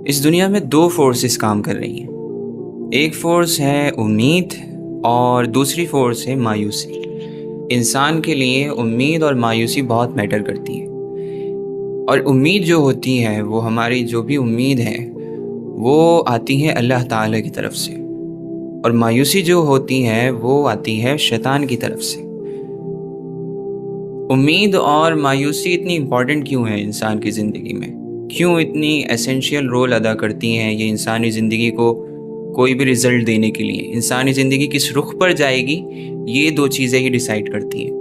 اس دنیا میں دو فورسز کام کر رہی ہیں۔ ایک فورس ہے امید اور دوسری فورس ہے مایوسی۔ انسان کے لیے امید اور مایوسی بہت میٹر کرتی ہے، اور امید جو ہوتی ہے وہ ہماری جو بھی امید ہے وہ آتی ہے اللہ تعالیٰ کی طرف سے، اور مایوسی جو ہوتی ہے وہ آتی ہے شیطان کی طرف سے۔ امید اور مایوسی اتنی امپورٹنٹ کیوں ہے انسان کی زندگی میں؟ کیوں اتنی ایسینشیل رول ادا کرتی ہیں یہ انسانی زندگی کو کوئی بھی رزلٹ دینے کے لیے؟ انسانی زندگی کس رخ پر جائے گی یہ دو چیزیں ہی ڈیسائیڈ کرتی ہیں۔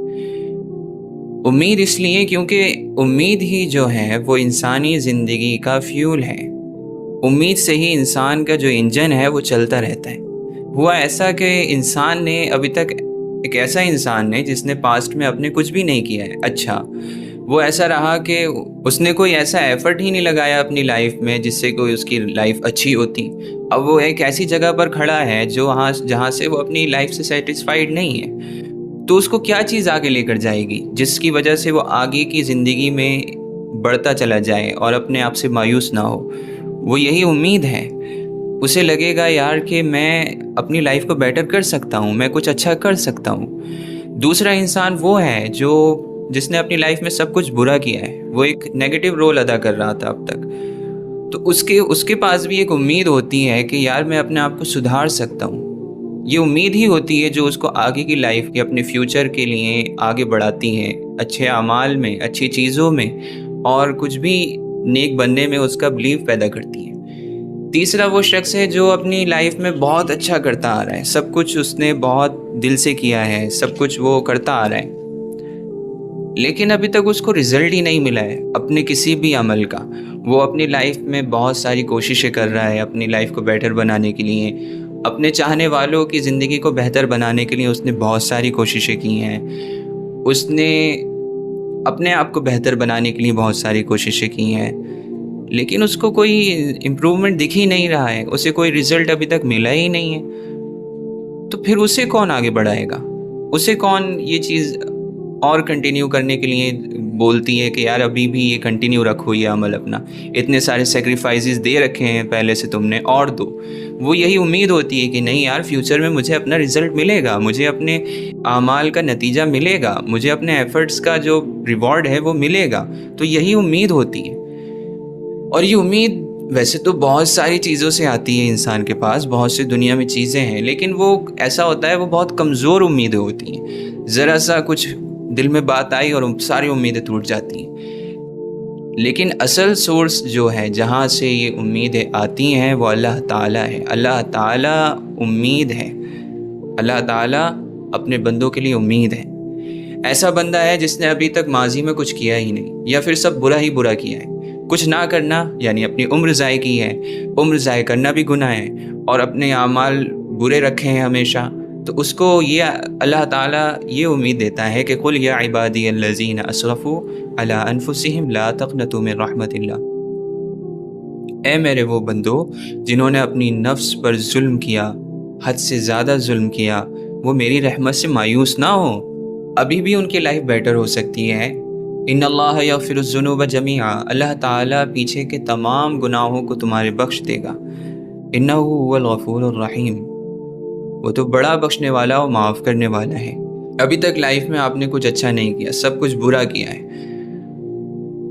امید اس لیے کیونکہ امید ہی جو ہے وہ انسانی زندگی کا فیول ہے۔ امید سے ہی انسان کا جو انجن ہے وہ چلتا رہتا ہے۔ ہوا ایسا کہ انسان نے ابھی تک ایک ایسا انسان ہے جس نے پاسٹ میں اپنے کچھ بھی نہیں کیا ہے اچھا، وہ ایسا رہا کہ اس نے کوئی ایسا ایفرٹ ہی نہیں لگایا اپنی لائف میں جس سے کوئی اس کی لائف اچھی ہوتی۔ اب وہ ایک ایسی جگہ پر کھڑا ہے جہاں سے وہ اپنی لائف سے سیٹسفائیڈ نہیں ہے، تو اس کو کیا چیز آگے لے کر جائے گی جس کی وجہ سے وہ آگے کی زندگی میں بڑھتا چلا جائے اور اپنے آپ سے مایوس نہ ہو؟ وہ یہی امید ہے۔ اسے لگے گا یار کہ میں اپنی لائف کو بیٹر کر سکتا ہوں، میں کچھ اچھا کر سکتا ہوں۔ دوسرا انسان وہ ہے جس نے اپنی لائف میں سب کچھ برا کیا ہے، وہ ایک نیگیٹو رول ادا کر رہا تھا اب تک، تو اس کے پاس بھی ایک امید ہوتی ہے کہ یار میں اپنے آپ کو سدھار سکتا ہوں۔ یہ امید ہی ہوتی ہے جو اس کو آگے کی لائف کے اپنے فیوچر کے لیے آگے بڑھاتی ہے، اچھے اعمال میں، اچھی چیزوں میں، اور کچھ بھی نیک بننے میں اس کا بلیو پیدا کرتی ہے۔ تیسرا وہ شخص ہے جو اپنی لائف میں بہت اچھا کرتا آ رہا ہے، سب کچھ اس نے بہت دل سے کیا ہے، سب کچھ وہ کرتا آ رہا ہے، لیکن ابھی تک اس کو رزلٹ ہی نہیں ملا ہے اپنے کسی بھی عمل کا۔ وہ اپنی لائف میں بہت ساری کوششیں کر رہا ہے اپنی لائف کو بیٹر بنانے کے لیے، اپنے چاہنے والوں کی زندگی کو بہتر بنانے کے لیے اس نے بہت ساری کوششیں کی ہیں، اس نے اپنے آپ کو بہتر بنانے کے لیے بہت ساری کوششیں کی ہیں، لیکن اس کو کوئی امپرومنٹ دکھ ہی نہیں رہا ہے، اسے کوئی رزلٹ ابھی تک ملا ہی نہیں ہے۔ تو پھر اسے کون آگے بڑھائے گا؟ اسے کون یہ چیز اور کنٹینیو کرنے کے لیے بولتی ہے کہ یار ابھی بھی یہ کنٹینیو رکھو یہ عمل اپنا، اتنے سارے سیکریفائسز دے رکھے ہیں پہلے سے تم نے، اور دو۔ وہ یہی امید ہوتی ہے کہ نہیں یار فیوچر میں مجھے اپنا رزلٹ ملے گا، مجھے اپنے اعمال کا نتیجہ ملے گا، مجھے اپنے ایفرٹس کا جو ریوارڈ ہے وہ ملے گا، تو یہی امید ہوتی ہے۔ اور یہ امید ویسے تو بہت ساری چیزوں سے آتی ہے، انسان کے پاس بہت سی دنیا میں چیزیں ہیں، لیکن وہ ایسا ہوتا ہے وہ بہت کمزور امیدیں ہوتی ہیں، ذرا سا کچھ دل میں بات آئی اور ساری امیدیں ٹوٹ جاتی ہیں۔ لیکن اصل سورس جو ہے جہاں سے یہ امیدیں آتی ہیں وہ اللہ تعالیٰ ہے۔ اللہ تعالیٰ امید ہے، اللہ تعالیٰ اپنے بندوں کے لیے امید ہے۔ ایسا بندہ ہے جس نے ابھی تک ماضی میں کچھ کیا ہی نہیں، یا پھر سب برا ہی برا کیا ہے۔ کچھ نہ کرنا یعنی اپنی عمر ضائع کی ہے، عمر ضائع کرنا بھی گناہ ہے، اور اپنے اعمال برے رکھے ہیں ہمیشہ، تو اس کو یہ اللہ تعالیٰ یہ امید دیتا ہے کہ قُلْ يَا عِبَادِيَ الَّذِينَ أَسْرَفُوا عَلَىٰ أَنفُسِهِمْ لَا تَقْنَطُوا مِن رَحْمَةِ اللَّهِ۔ اے میرے وہ بندو جنہوں نے اپنی نفس پر ظلم کیا، حد سے زیادہ ظلم کیا، وہ میری رحمت سے مایوس نہ ہو، ابھی بھی ان کی لائف بیٹر ہو سکتی ہے۔ ان اللہ یغفر الذنوب جمیعا، اللہ تعالیٰ پیچھے کے تمام گناہوں کو تمہارے بخش دے گا۔ انہ هو الغفور الرحیم، وہ تو بڑا بخشنے والا اور معاف کرنے والا ہے۔ ابھی تک لائف میں آپ نے کچھ اچھا نہیں کیا، سب کچھ برا کیا ہے،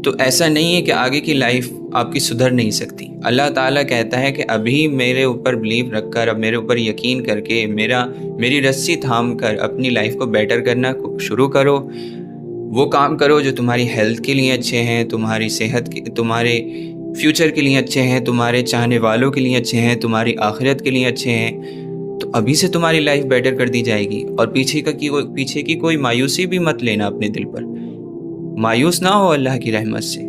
تو ایسا نہیں ہے کہ آگے کی لائف آپ کی سدھر نہیں سکتی۔ اللہ تعالیٰ کہتا ہے کہ ابھی میرے اوپر بلیو رکھ کر، اب میرے اوپر یقین کر کے، میری رسی تھام کر اپنی لائف کو بیٹر کرنا شروع کرو۔ وہ کام کرو جو تمہاری ہیلتھ کے لیے اچھے ہیں، تمہاری صحت کے، تمہارے فیوچر کے لیے اچھے ہیں، تمہارے چاہنے والوں کے لیے اچھے ہیں، تمہاری آخرت کے لیے اچھے ہیں، تو ابھی سے تمہاری لائف بیٹر کر دی جائے گی۔ اور پیچھے کی کوئی مایوسی بھی مت لینا اپنے دل پر، مایوس نہ ہو اللہ کی رحمت سے۔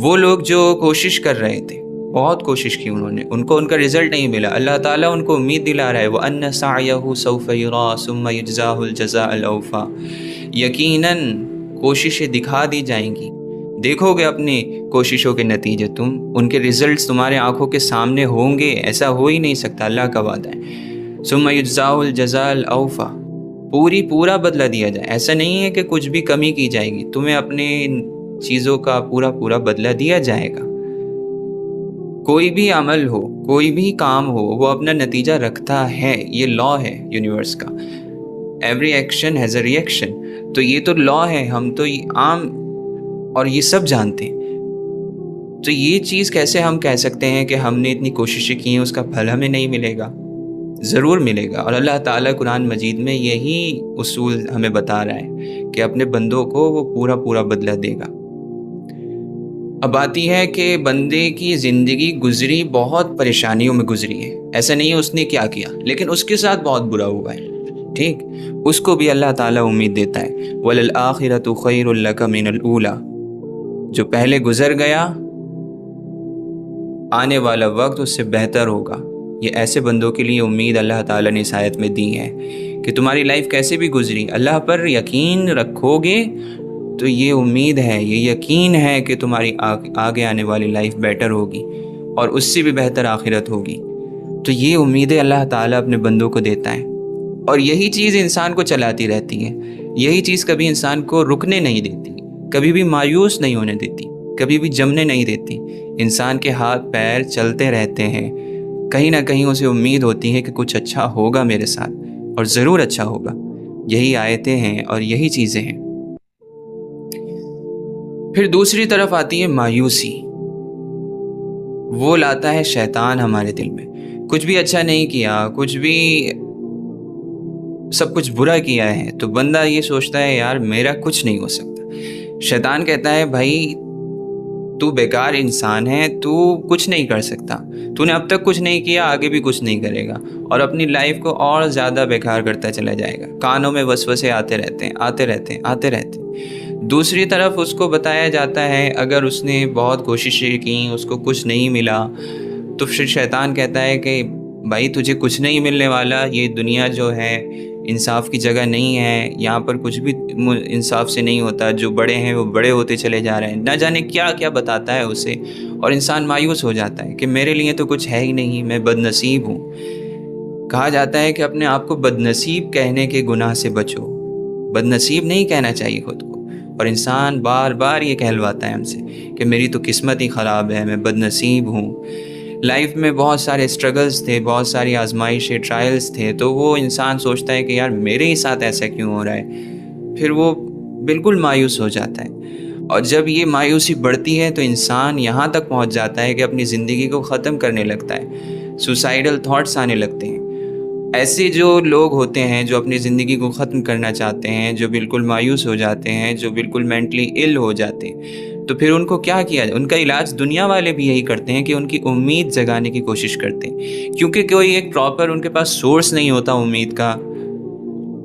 وہ لوگ جو کوشش کر رہے تھے، بہت کوشش کی انہوں نے، ان کو ان کا رزلٹ نہیں ملا، اللہ تعالیٰ ان کو امید دلا رہا ہے وَأَنَّ سَعْيَهُ سَوْفَ يُرَىٰ ثُمَّ يُجْزَاهُ الْجَزَاءَ الْأَوْفَىٰ، یقیناً کوششیں دکھا دی جائیں گی، دیکھو گے اپنی کوششوں کے نتیجے، تم ان کے رزلٹس تمہارے آنکھوں کے سامنے ہوں گے، ایسا ہو ہی نہیں سکتا، اللہ کا وعدہ ہے۔ ثُمَّ يُجْزَاهُ الْجَزَاءَ الْأَوْفَىٰ، پورا بدلہ دیا جائے، ایسا نہیں ہے کہ کچھ بھی کمی کی جائے گی، تمہیں اپنے چیزوں کا پورا بدلہ دیا جائے گا۔ کوئی بھی عمل ہو، کوئی بھی کام ہو، وہ اپنا نتیجہ رکھتا ہے. یہ لا ہے یونیورس کا. Every action has a reaction. تو یہ تو لا ہے، ہم تو یہ عام اور یہ سب جانتے ہیں. تو یہ چیز کیسے ہم کہہ سکتے ہیں کہ ہم نے اتنی کوششیں کی ہیں اس کا پھل ہمیں نہیں ملے گا؟ ضرور ملے گا. اور اللہ تعالیٰ قرآن مجید میں یہی اصول ہمیں بتا رہا ہے کہ اپنے بندوں کو وہ پورا پورا بدلہ دے گا. اب آتی ہے کہ بندے کی زندگی گزری بہت پریشانیوں میں گزری ہے. ایسا نہیں ہے اس نے کیا کیا، لیکن اس کے ساتھ بہت برا ہوا ہے. ٹھیک، اس کو بھی اللہ تعالیٰ امید دیتا ہے وَلَلْآخِرَةُ خَيْرٌ لَكَ مِنَ الْأُولَى. جو پہلے گزر گیا، آنے والا وقت اس سے بہتر ہوگا. یہ ایسے بندوں کے لیے امید اللہ تعالیٰ نے اس آیت میں دی ہے کہ تمہاری لائف کیسے بھی گزری، اللہ پر یقین رکھو گے تو یہ امید ہے، یہ یقین ہے کہ تمہاری آگے آنے والی لائف بیٹر ہوگی اور اس سے بھی بہتر آخرت ہوگی. تو یہ امیدیں اللہ تعالیٰ اپنے بندوں کو دیتا ہے، اور یہی چیز انسان کو چلاتی رہتی ہے. یہی چیز کبھی انسان کو رکنے نہیں دیتی، کبھی بھی مایوس نہیں ہونے دیتی، کبھی بھی جمنے نہیں دیتی. انسان کے ہاتھ پیر چلتے رہتے ہیں، کہیں نہ کہیں اسے امید ہوتی ہے کہ کچھ اچھا ہوگا میرے ساتھ، اور ضرور اچھا ہوگا. یہی آیتیں ہیں اور یہی چیزیں ہیں. پھر دوسری طرف آتی ہے مایوسی. وہ لاتا ہے شیطان ہمارے دل میں. کچھ بھی اچھا نہیں کیا، کچھ بھی سب کچھ برا کیا ہے، تو بندہ یہ سوچتا ہے یار میرا کچھ نہیں ہو سکتا. شیطان کہتا ہے بھائی تو بیکار انسان ہے، تو کچھ نہیں کر سکتا، تو نے اب تک کچھ نہیں کیا، آگے بھی کچھ نہیں کرے گا، اور اپنی لائف کو اور زیادہ بیکار کرتا چلا جائے گا. کانوں میں وسوسے آتے رہتے ہیں، آتے رہتے ہیں، آتے رہتے ہیں. دوسری طرف اس کو بتایا جاتا ہے اگر اس نے بہت کوششیں کی، اس کو کچھ نہیں ملا، تو پھر شیطان کہتا ہے کہ بھائی تجھے کچھ نہیں ملنے والا، یہ دنیا جو ہے انصاف کی جگہ نہیں ہے، یہاں پر کچھ بھی انصاف سے نہیں ہوتا، جو بڑے ہیں وہ بڑے ہوتے چلے جا رہے ہیں. نہ جانے کیا کیا بتاتا ہے اسے، اور انسان مایوس ہو جاتا ہے کہ میرے لیے تو کچھ ہے ہی نہیں، میں بد نصیب ہوں. کہا جاتا ہے کہ اپنے آپ کو بد نصیب کہنے کے گناہ سے بچو. بد نصیب نہیں کہنا چاہیے خود کو، اور انسان بار بار یہ کہلواتا ہے ہم سے کہ میری تو قسمت ہی خراب ہے، میں بد نصیب ہوں. لائف میں بہت سارے اسٹرگلز تھے، بہت ساری آزمائشیں، ٹرائلز تھے، تو وہ انسان سوچتا ہے کہ یار میرے ہی ساتھ ایسا کیوں ہو رہا ہے. پھر وہ بالکل مایوس ہو جاتا ہے، اور جب یہ مایوسی بڑھتی ہے تو انسان یہاں تک پہنچ جاتا ہے کہ اپنی زندگی کو ختم کرنے لگتا ہے. سوسائیڈل تھاٹس آنے لگتے ہیں. ایسے جو لوگ ہوتے ہیں جو اپنی زندگی کو ختم کرنا چاہتے ہیں، جو بالکل مایوس ہو جاتے ہیں، جو بالکل مینٹلی ال ہو جاتے ہیں، تو پھر ان کو کیا کیا جائے؟ ان کا علاج دنیا والے بھی یہی کرتے ہیں کہ ان کی امید جگانے کی کوشش کرتے ہیں. کیونکہ کوئی ایک پراپر ان کے پاس سورس نہیں ہوتا امید کا،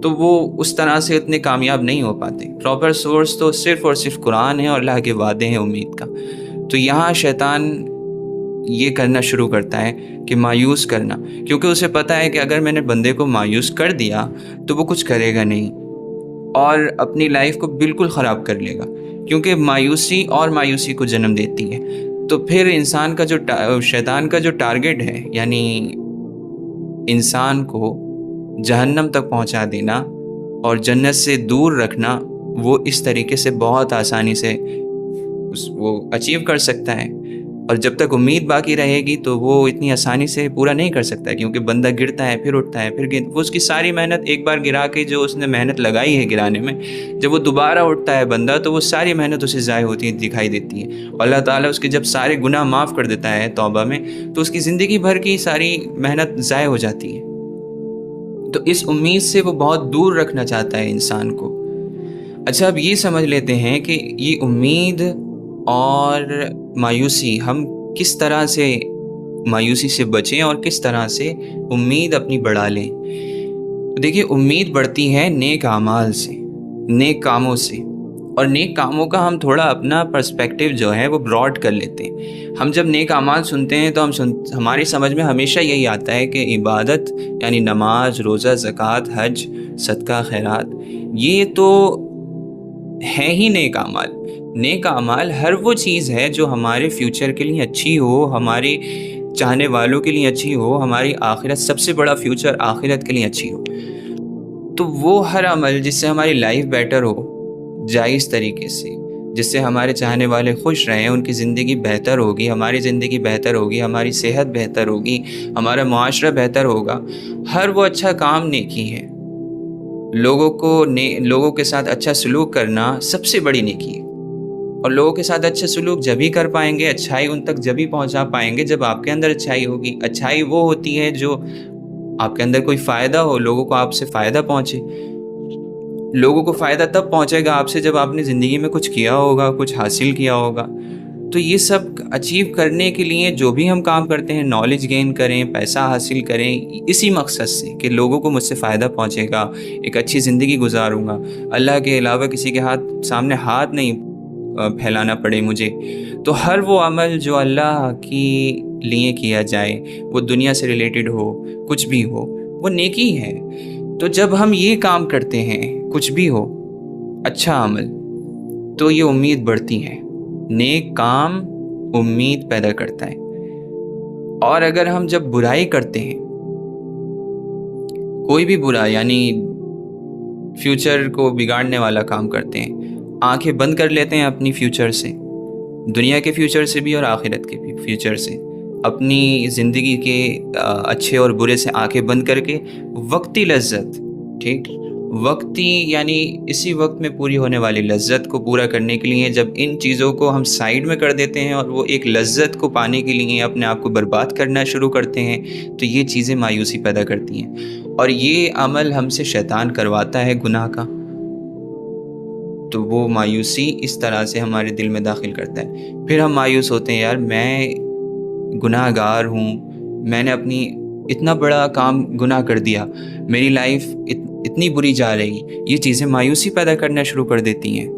تو وہ اس طرح سے اتنے کامیاب نہیں ہو پاتے. پراپر سورس تو صرف اور صرف قرآن ہے اور اللہ کے وعدے ہیں امید کا. تو یہاں شیطان یہ کرنا شروع کرتا ہے کہ مایوس کرنا، کیونکہ اسے پتہ ہے کہ اگر میں نے بندے کو مایوس کر دیا تو وہ کچھ کرے گا نہیں اور اپنی لائف کو بالکل خراب کر لے گا، کیونکہ مایوسی اور مایوسی کو جنم دیتی ہے. تو پھر انسان کا جو شیطان کا جو ٹارگٹ ہے، یعنی انسان کو جہنم تک پہنچا دینا اور جنت سے دور رکھنا، وہ اس طریقے سے بہت آسانی سے وہ اچیو کر سکتا ہے. اور جب تک امید باقی رہے گی تو وہ اتنی آسانی سے پورا نہیں کر سکتا، کیونکہ بندہ گرتا ہے پھر اٹھتا ہے پھر وہ اس کی ساری محنت ایک بار گرا کے، جو اس نے محنت لگائی ہے گرانے میں، جب وہ دوبارہ اٹھتا ہے بندہ تو وہ ساری محنت اسے ضائع ہوتی دکھائی دیتی ہے. اور اللہ تعالیٰ اس کے جب سارے گناہ معاف کر دیتا ہے توبہ میں، تو اس کی زندگی بھر کی ساری محنت ضائع ہو جاتی ہے. تو اس امید سے وہ بہت دور رکھنا چاہتا ہے انسان کو. اچھا، اب یہ سمجھ لیتے ہیں کہ یہ امید اور مایوسی، ہم کس طرح سے مایوسی سے بچیں اور کس طرح سے امید اپنی بڑھا لیں. دیکھیے، امید بڑھتی ہے نیک اعمال سے، نیک کاموں سے. اور نیک کاموں کا ہم تھوڑا اپنا پرسپیکٹیو جو ہے وہ براڈ کر لیتے ہیں. ہم جب نیک اعمال سنتے ہیں تو ہماری سمجھ میں ہمیشہ یہی آتا ہے کہ عبادت یعنی نماز، روزہ، زکوٰۃ، حج، صدقہ، خیرات، یہ تو ہے ہی نیک اعمال. نیک اعمال ہر وہ چیز ہے جو ہمارے فیوچر کے لیے اچھی ہو، ہمارے چاہنے والوں کے لیے اچھی ہو، ہماری آخرت، سب سے بڑا فیوچر آخرت کے لیے اچھی ہو. تو وہ ہر عمل جس سے ہماری لائف بیٹر ہو، جائز طریقے سے، جس سے ہمارے چاہنے والے خوش رہیں، ان کی زندگی بہتر ہوگی، ہماری زندگی بہتر ہوگی، ہماری صحت بہتر ہوگی، ہمارا معاشرہ بہتر ہوگا۔ ہر وہ اچھا کام نیکی ہے۔ لوگوں کے ساتھ اچھا سلوک کرنا سب سے بڑی نیکی ہے، اور لوگوں کے ساتھ اچھا سلوک جب ہی کر پائیں گے، اچھائی ان تک جب ہی پہنچا پائیں گے جب آپ کے اندر اچھائی ہوگی۔ اچھائی وہ ہوتی ہے جو آپ کے اندر کوئی فائدہ ہو، لوگوں کو آپ سے فائدہ پہنچے۔ لوگوں کو فائدہ تب پہنچے گا آپ سے جب آپ نے زندگی میں کچھ کیا ہوگا، کچھ حاصل کیا ہوگا۔ تو یہ سب اچیو کرنے کے لیے جو بھی ہم کام کرتے ہیں، نالج گین کریں، پیسہ حاصل کریں، اسی مقصد سے کہ لوگوں کو مجھ سے فائدہ پہنچے گا، ایک اچھی زندگی گزاروں گا، اللہ کے علاوہ کسی کے سامنے ہاتھ نہیں پھیلانا پڑے مجھے۔ تو ہر وہ عمل جو اللہ کے لیے کیا جائے، وہ دنیا سے ریلیٹڈ ہو، کچھ بھی ہو، وہ نیکی ہے۔ تو جب ہم یہ کام کرتے ہیں، کچھ بھی ہو، اچھا عمل، تو یہ امید بڑھتی ہے۔ نیک کام امید پیدا کرتا ہے۔ اور اگر ہم جب برائی کرتے ہیں، کوئی بھی برا یعنی فیوچر کو بگاڑنے والا کام کرتے ہیں، آنکھیں بند کر لیتے ہیں اپنی فیوچر سے، دنیا کے فیوچر سے بھی اور آخرت کے بھی فیوچر سے، اپنی زندگی کے اچھے اور برے سے آنکھیں بند کر کے وقتی لذت، ٹھیک، وقتی یعنی اسی وقت میں پوری ہونے والی لذت کو پورا کرنے کے لیے جب ان چیزوں کو ہم سائیڈ میں کر دیتے ہیں اور وہ ایک لذت کو پانے کے لیے اپنے آپ کو برباد کرنا شروع کرتے ہیں، تو یہ چیزیں مایوسی پیدا کرتی ہیں، اور یہ عمل ہم سے شیطان کرواتا ہے گناہ کا۔ تو وہ مایوسی اس طرح سے ہمارے دل میں داخل کرتا ہے، پھر ہم مایوس ہوتے ہیں، یار میں گناہ گار ہوں، میں نے اپنی اتنا بڑا کام گناہ کر دیا، میری لائف اتنی بری جا رہی۔ یہ چیزیں مایوسی پیدا کرنا شروع کر دیتی ہیں۔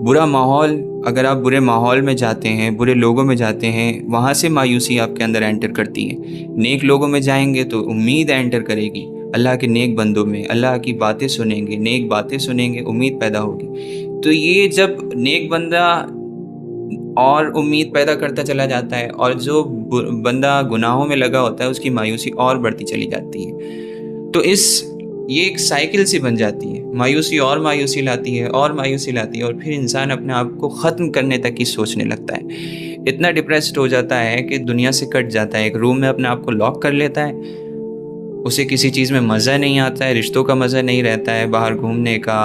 برا ماحول، اگر آپ برے ماحول میں جاتے ہیں، برے لوگوں میں جاتے ہیں، وہاں سے مایوسی آپ کے اندر انٹر کرتی ہے۔ نیک لوگوں میں جائیں گے تو امید انٹر کرے گی، اللہ کے نیک بندوں میں اللہ کی باتیں سنیں گے، نیک باتیں سنیں گے، امید پیدا ہوگی۔ تو یہ جب نیک بندہ اور امید پیدا کرتا چلا جاتا ہے، اور جو بندہ گناہوں میں لگا ہوتا ہے اس کی مایوسی اور بڑھتی چلی جاتی ہے۔ تو یہ ایک سائیکل سی بن جاتی ہے، مایوسی اور مایوسی لاتی ہے اور مایوسی لاتی ہے، اور پھر انسان اپنے آپ کو ختم کرنے تک ہی سوچنے لگتا ہے، اتنا ڈپریسڈ ہو جاتا ہے کہ دنیا سے کٹ جاتا ہے، ایک روم میں اپنے آپ کو لاک کر لیتا ہے، اسے کسی چیز میں مزہ نہیں آتا ہے، رشتوں کا مزہ نہیں رہتا ہے، باہر گھومنے کا،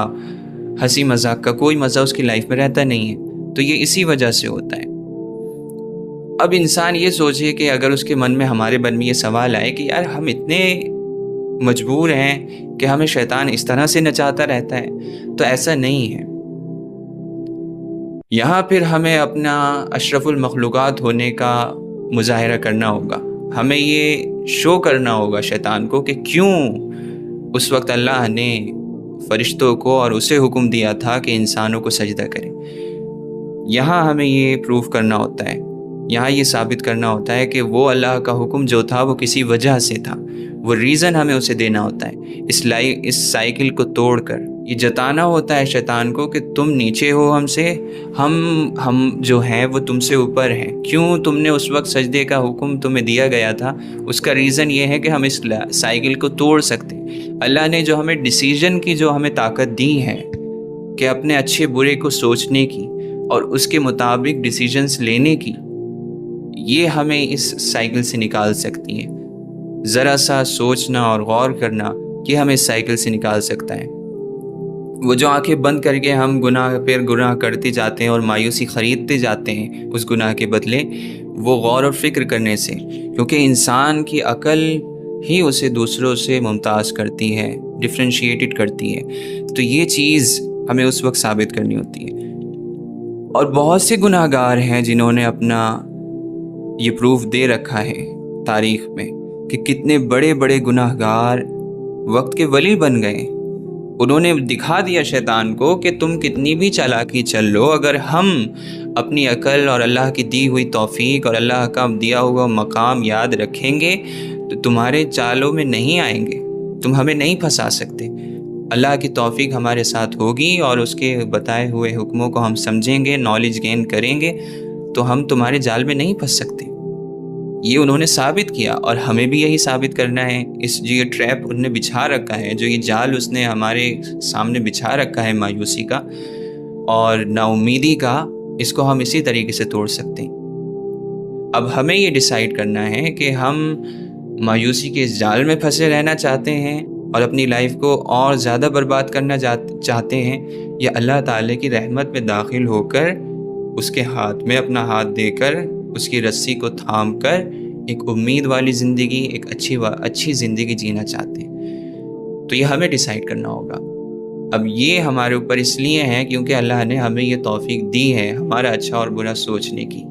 ہنسی مذاق کا کوئی مزہ اس کی لائف میں رہتا نہیں ہے۔ تو یہ اسی وجہ سے ہوتا ہے۔ اب انسان یہ سوچے کہ اگر اس کے من میں، ہمارے من میں یہ سوال آئے کہ یار ہم اتنے مجبور ہیں کہ ہمیں شیطان اس طرح سے نچاتا رہتا ہے، تو ایسا نہیں ہے۔ یہاں پھر ہمیں اپنا اشرف المخلوقات ہونے کا مظاہرہ کرنا ہوگا، ہمیں یہ شو کرنا ہوگا شیطان کو کہ کیوں اس وقت اللہ نے فرشتوں کو اور اسے حکم دیا تھا کہ انسانوں کو سجدہ کریں۔ یہاں ہمیں یہ پروف کرنا ہوتا ہے، یہاں یہ ثابت کرنا ہوتا ہے کہ وہ اللہ کا حکم جو تھا وہ کسی وجہ سے تھا، وہ ریزن ہمیں اسے دینا ہوتا ہے۔ اس سائیکل کو توڑ کر یہ جتانا ہوتا ہے شیطان کو کہ تم نیچے ہو ہم سے، ہم جو ہیں وہ تم سے اوپر ہیں۔ کیوں تم نے اس وقت سجدے کا حکم تمہیں دیا گیا تھا، اس کا ریزن یہ ہے کہ ہم اس سائیکل کو توڑ سکتے ہیں۔ اللہ نے جو ہمیں ڈیسیژن کی جو ہمیں طاقت دی ہے کہ اپنے اچھے برے کو سوچنے کی اور اس کے مطابق ڈیسیژنز لینے کی، یہ ہمیں اس سائیکل سے نکال سکتی ہے۔ ذرا سا سوچنا اور غور کرنا کہ ہمیں اس سائیکل سے نکال سکتا ہے۔ وہ جو آنکھیں بند کر کے ہم گناہ کرتے جاتے ہیں اور مایوسی خریدتے جاتے ہیں اس گناہ کے بدلے، وہ غور و فکر کرنے سے، کیونکہ انسان کی عقل ہی اسے دوسروں سے ممتاز کرتی ہے، ڈفرینشیٹڈ کرتی ہے۔ تو یہ چیز ہمیں اس وقت ثابت کرنی ہوتی ہے۔ اور بہت سے گناہ گار ہیں جنہوں نے اپنا یہ پروف دے رکھا ہے تاریخ میں کہ کتنے بڑے بڑے گناہ گار وقت کے ولی بن گئے۔ انہوں نے دکھا دیا شیطان کو کہ تم کتنی بھی چالاکی چل لو، اگر ہم اپنی عقل اور اللہ کی دی ہوئی توفیق اور اللہ کا دیا ہوا مقام یاد رکھیں گے تو تمہارے چالوں میں نہیں آئیں گے، تم ہمیں نہیں پھنسا سکتے۔ اللہ کی توفیق ہمارے ساتھ ہوگی اور اس کے بتائے ہوئے حکموں کو ہم سمجھیں گے، نالج گین کریں گے، تو ہم تمہارے جال میں نہیں پھنس سکتے۔ یہ انہوں نے ثابت کیا، اور ہمیں بھی یہی ثابت کرنا ہے۔ جو یہ ٹریپ انہوں نے بچھا رکھا ہے، جو یہ جال اس نے ہمارے سامنے بچھا رکھا ہے مایوسی کا، اور ناامیدی کا، اس کو ہم اسی طریقے سے توڑ سکتے ہیں۔ اب ہمیں یہ ڈیسائیڈ کرنا ہے کہ ہم مایوسی کے اس جال میں پھنسے رہنا چاہتے ہیں اور اپنی لائف کو اور زیادہ برباد کرنا چاہتے ہیں، یا اللہ تعالیٰ کی رحمت میں داخل ہو کر اس کے ہاتھ میں اپنا ہاتھ دے کر اس کی رسی کو تھام کر ایک امید والی زندگی، ایک اچھی زندگی جینا چاہتے ہیں۔ تو یہ ہمیں ڈیسائیڈ کرنا ہوگا۔ اب یہ ہمارے اوپر اس لیے ہے کیونکہ اللہ نے ہمیں یہ توفیق دی ہے ہمارا اچھا اور برا سوچنے کی۔